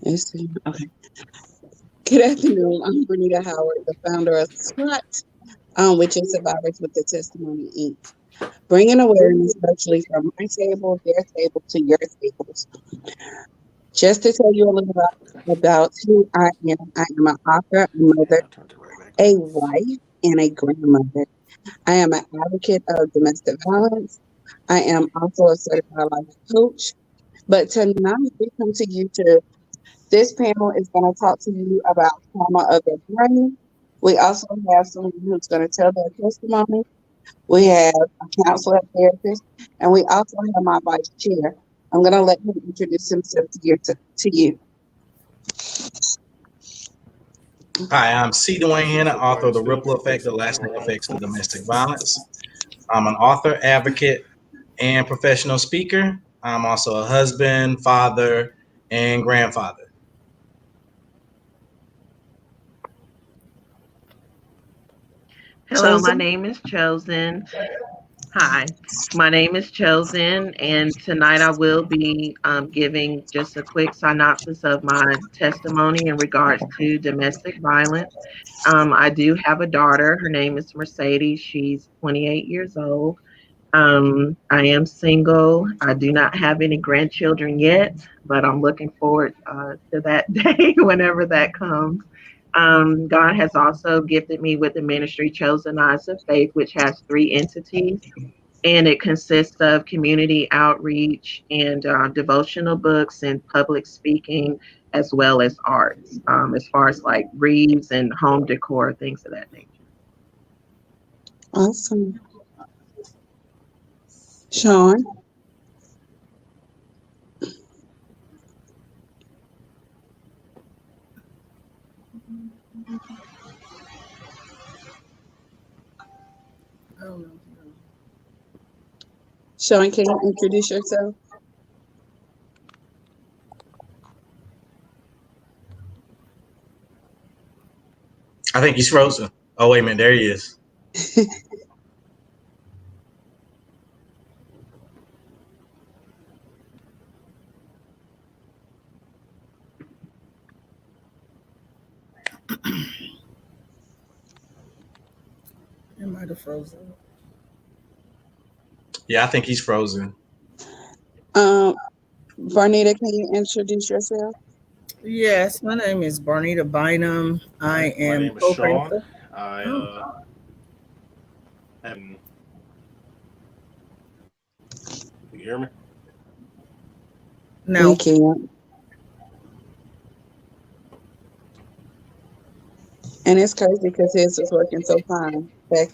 Okay. Good afternoon. I'm Bernita Howard, the founder of SWAT, which is Survivors with the Testimony Inc. Bringing awareness virtually from my table, their table to your tables. Just to tell you a little about who I am an author, a mother, a wife, and a grandmother. I am an advocate of domestic violence. I am also a certified life coach. But tonight we come to you to this panel is going to talk to you about trauma of the brain. We also have someone who's going to tell their testimony. We have a counselor, therapist, and we also have my vice chair. I'm going to let him introduce himself to you. Hi, I'm C. Dwayne Hanna, author of The Ripple Effect, The Lasting Effects of Domestic Violence. I'm an author, advocate, and professional speaker. I'm also a husband, father, and grandfather. Hello, my name is Chosen. Hi, my name is Chosen, and tonight I will be giving just a quick synopsis of my testimony in regards to domestic violence. I do have a daughter. Her name is Mercedes. She's 28 years old. I am single. I do not have any grandchildren yet, but I'm looking forward to that day whenever that comes. God has also gifted me with the ministry Chosen Eyes of Faith, which has three entities, and it consists of community outreach and devotional books and public speaking, as well as arts, as far as like wreaths and home decor, things of that nature. Awesome. Sean. Sean, can you introduce yourself? I think he's frozen. Oh, wait a minute. There he is. It might have frozen. Yeah, I think he's frozen. Varnita, can you introduce yourself? Yes, my name is Barnita Bynum. I am. My name is Sean. I am. You hear me? No. We can't. And it's crazy because his is working so fine. Okay.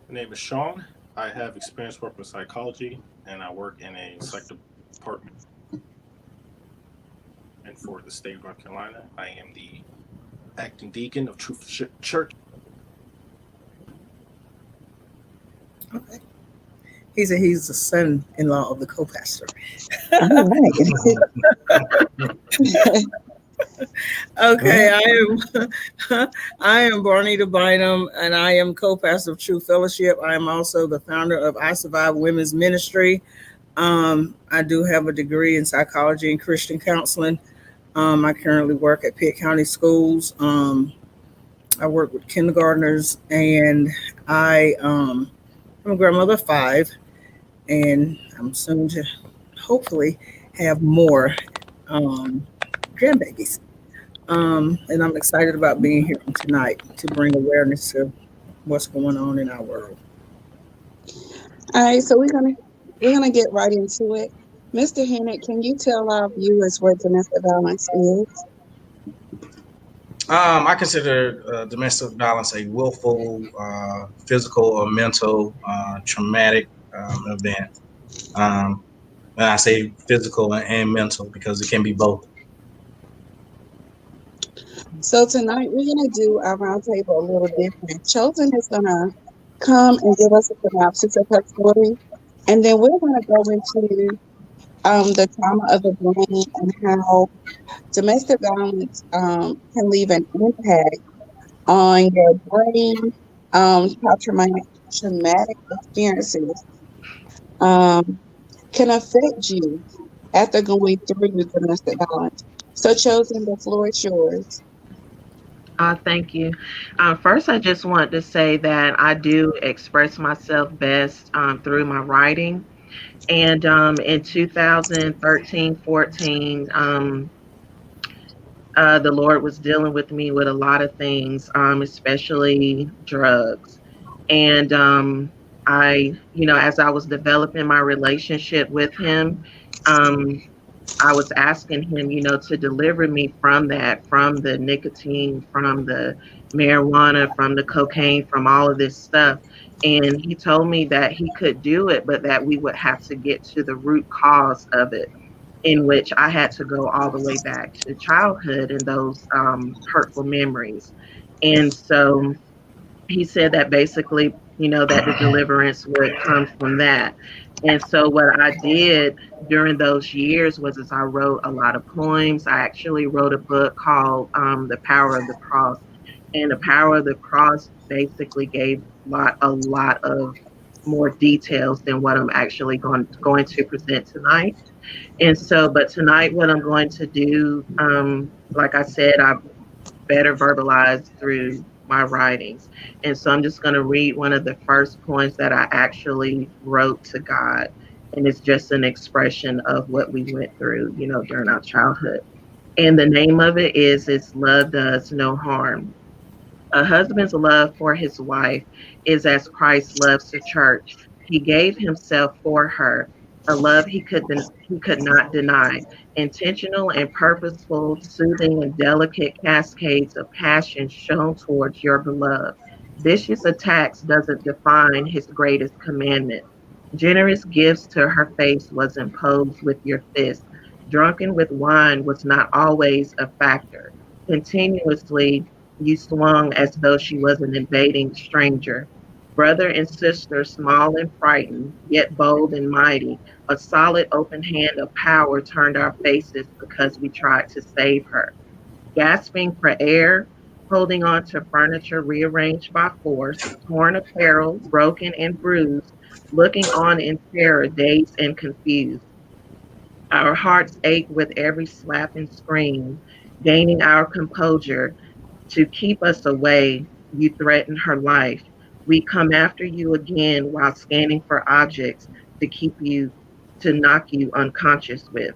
My name is Sean. I have experience working with psychology, and I work in a psych department. And for the state of North Carolina, I am the acting deacon of Truth Church. Okay. He's the son-in-law of the co-pastor. All right. Okay, I am Barnita Bynum, and I am co-pastor of True Fellowship. I am also the founder of I Survive Women's Ministry. I do have a degree in psychology and Christian counseling. I currently work at Pitt County Schools. I work with kindergartners, and I'm a grandmother of 5, and I'm soon to hopefully have more grandbabies. And I'm excited about being here tonight to bring awareness to what's going on in our world. All right, so we're gonna get right into it. Mr. Hennett, can you tell our viewers what domestic violence is? I consider domestic violence a willful, physical or mental, traumatic event. And I say physical and mental because it can be both. So tonight we're gonna do our roundtable a little different. Chosen is gonna come and give us a synopsis of her story, and then we're gonna go into the trauma of the brain and how domestic violence can leave an impact on your brain, how traumatic experiences um, can affect you after going through domestic violence. So, Chosen, the floor is yours. Thank you. First, I just want to say that I do express myself best through my writing. And in 2013, 14, the Lord was dealing with me with a lot of things, especially drugs. And as I was developing my relationship with Him, um, I was asking Him, to deliver me from that, from the nicotine, from the marijuana, from the cocaine, from all of this stuff. And He told me that He could do it, but that we would have to get to the root cause of it, in which I had to go all the way back to childhood and those hurtful memories. And so He said that basically, that the deliverance would come from that. And so what I did during those years was is I wrote a lot of poems. I actually wrote a book called The Power of the Cross. And The Power of the Cross basically gave a lot of more details than what I'm actually going to present tonight. And so, but tonight, what I'm going to do, like I said, I better verbalize through my writings. And so I'm just going to read one of the first poems that I actually wrote to God. And it's just an expression of what we went through, during our childhood. And the name of it is Love Does No Harm. A husband's love for his wife is as Christ loves the church. He gave himself for her, a love he could not deny. Intentional and purposeful, soothing and delicate cascades of passion shown towards your beloved. Vicious attacks doesn't define his greatest commandment. Generous gifts to her face was imposed with your fist. Drunken with wine was not always a factor. Continuously you swung as though she was an invading stranger. Brother and sister, small and frightened, yet bold and mighty, a solid open hand of power turned our faces because we tried to save her. Gasping for air, holding on to furniture rearranged by force, torn apparel, broken and bruised, looking on in terror, dazed and confused. Our hearts ache with every slap and scream, gaining our composure to keep us away. You threaten her life. We come after you again while scanning for objects to keep you, to knock you unconscious with.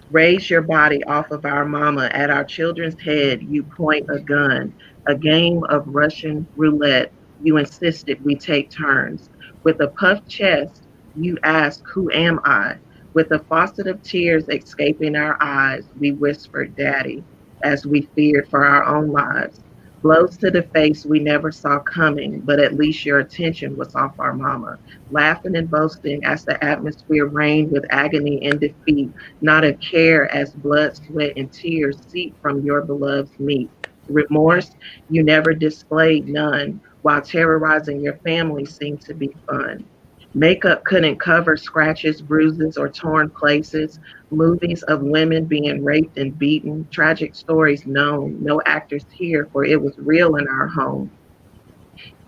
Raise your body off of our mama. At our children's head, you point a gun. A game of Russian roulette. You insisted we take turns. With a puffed chest, you ask, who am I? With a faucet of tears escaping our eyes, we whispered, Daddy, as we feared for our own lives. Blows to the face we never saw coming, but at least your attention was off our mama. Laughing and boasting as the atmosphere rained with agony and defeat, not a care as blood, sweat, and tears seep from your beloved's meat. Remorse, you never displayed none, while terrorizing your family seemed to be fun. Makeup couldn't cover scratches, bruises, or torn places. Movies of women being raped and beaten, tragic stories known. No actors here, for it was real in our home.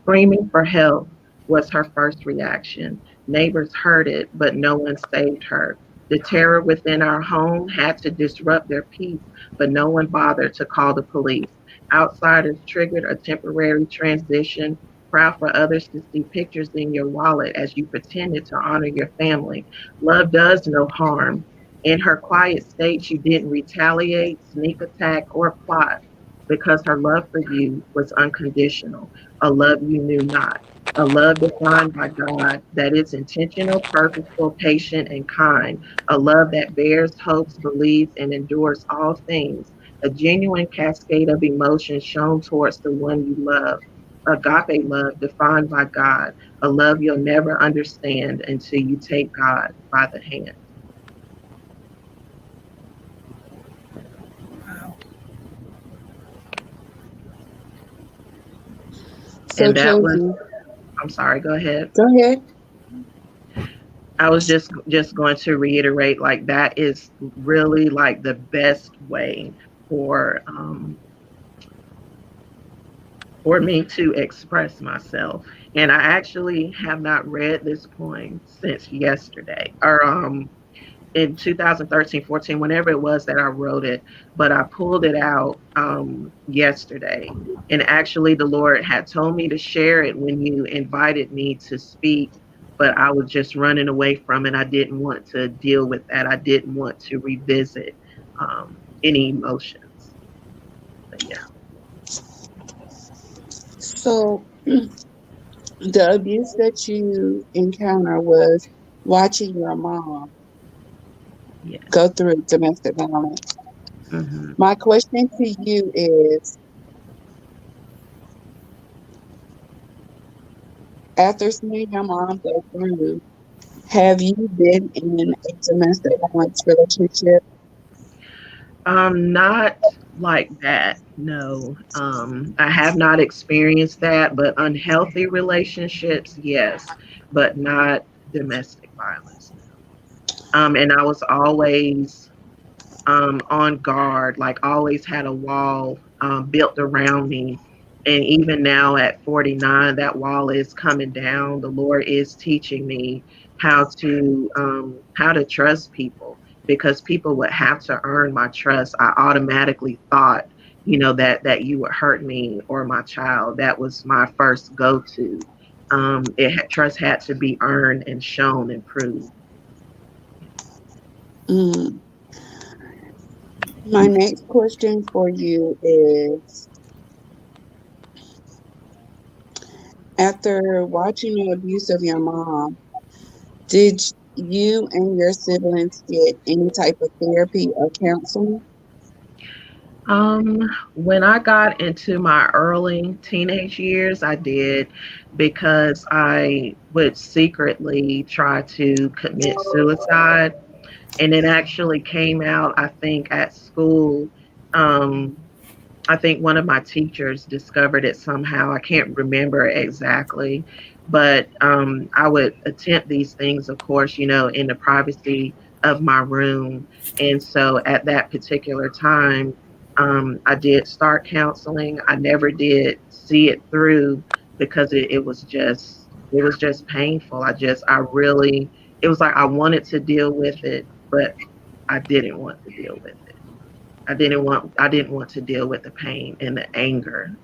Screaming for help was her first reaction. Neighbors heard it, but no one saved her. The terror within our home had to disrupt their peace, but no one bothered to call the police. Outsiders triggered a temporary transition, proud for others to see pictures in your wallet as you pretended to honor your family. Love does no harm. In her quiet state, you didn't retaliate, sneak attack, or plot because her love for you was unconditional, a love you knew not, a love defined by God that is intentional, purposeful, patient, and kind, a love that bears, hopes, believes, and endures all things, a genuine cascade of emotions shown towards the one you love. Agape love defined by God, a love you'll never understand until you take God by the hand. Wow. So, And that was, Chosen, I'm sorry, go ahead. go ahead. I was just going to reiterate, like, that is really like the best way for for me to express myself. And I actually have not read this poem since yesterday, or in 2013, 14, whenever it was that I wrote it, but I pulled it out yesterday. And actually, the Lord had told me to share it when you invited me to speak, but I was just running away from it. I didn't want to deal with that. I didn't want to revisit any emotions. But yeah, So the abuse that you encounter was watching your mom go yes. through domestic violence. Hmm. My question to you is, after seeing your mom go through, have you been in a domestic violence relationship? Not like that. No. I have not experienced that, but unhealthy relationships, yes, but not domestic violence. No. And I was always on guard, like always had a wall built around me. And even now at 49, that wall is coming down. The Lord is teaching me how to trust people, because people would have to earn my trust. I automatically thought, that you would hurt me or my child. That was my first go to. Trust had to be earned and shown and proved. Mm. My next question for you is, after watching the abuse of your mom, did you and your siblings get any type of therapy or counseling? Um, when I got into my early teenage years, I did, because I would secretly try to commit suicide. And it actually came out, I think, at school. Um, I think one of my teachers discovered it somehow. I can't remember exactly, but I would attempt these things, of course, in the privacy of my room. And so at that particular time, I did start counseling. I never did see it through, because it was just painful. I really, it was like I wanted to deal with it, but I didn't want to deal with it. I didn't want to deal with the pain and the anger